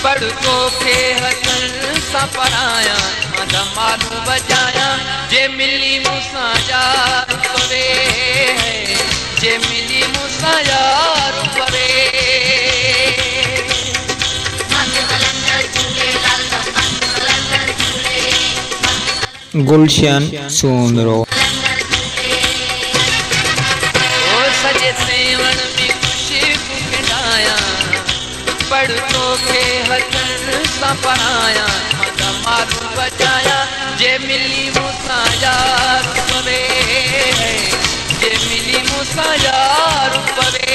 पढ़ तोखे हथन सां पढ़ाया मालू बजाया जे मिली मूंसां यार पवे जे मिली मूंसां यार पवे गुलशन सूंदरो सजे सेवण में खुशबू खिंडाया पढ़ तोखे हथन सां पढ़ाया मालू बजाया जे मिली मूंसां यार पवे जे मिली मूंसां यार पवे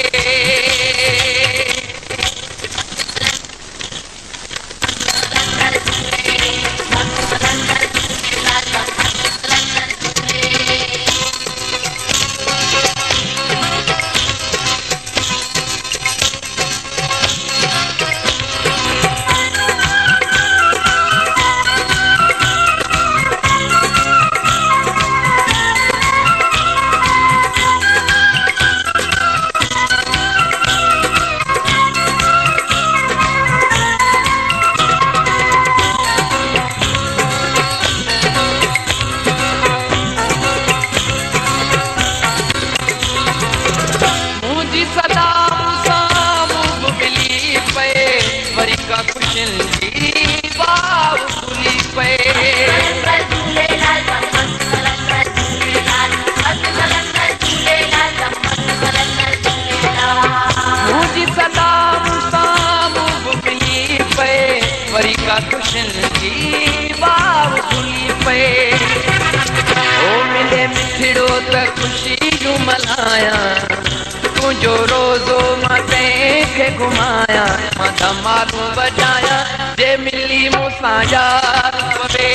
तुझो रोज़ो मां तंहिंखे घुमाया मां मालू बजाया जे मिली मूंसां यार पवे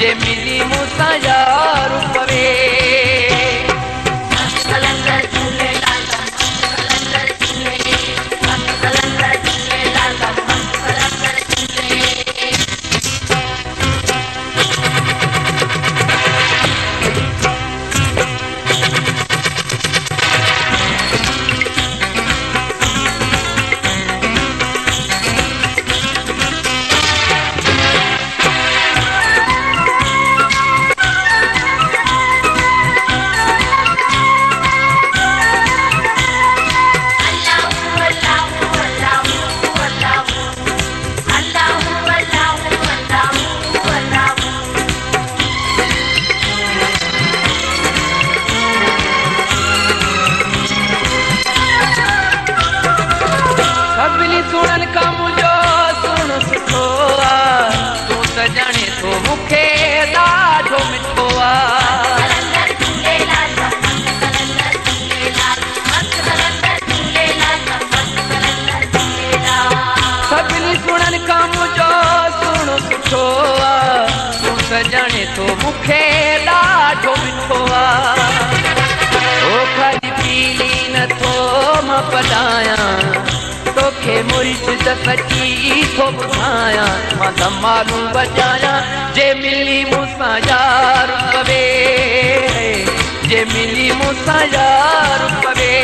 जे मिली मूंसां यार पवे जाने तो मुखे ॾाढो मिठो ओ खाली पीली न तो मां पढ़ाया तोखे मुर्शिद सची थो ॿुधाया मां धमालू बजाया जे मिली मूंसां यार पवे जे मिली मूंसां यार पवे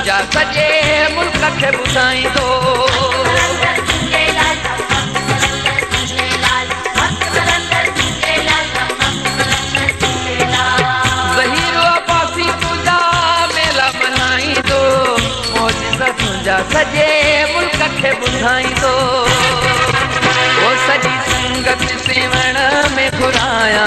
तुझा सजे मुल्क खे ॿुधाईंदो ज़हीरो अब्बासी तुझा मेला मल्हाईंदो मौजिज़ा तुझा सजे मुल्क खे ॿुधाईंदो ओ सॼी संगत सेवण में घुराया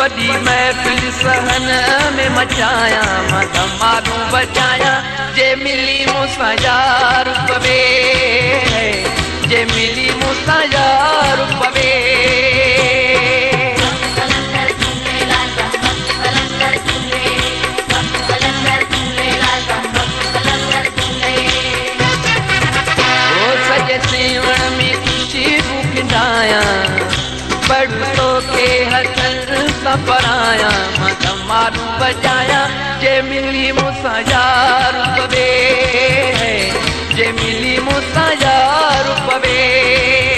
वॾी महफ़िल सहन में मचाया मां धमालूं बजाया जे मिली मूंसां यार पवे जे मिली मूंसां यार पवे सेवण में ख़ुशबू खिंडाया बड़ो के हथनि सां पराया मां धमालूं बजाया जे मिली मूंसां यार पवे जे मिली मूंसां यार पवे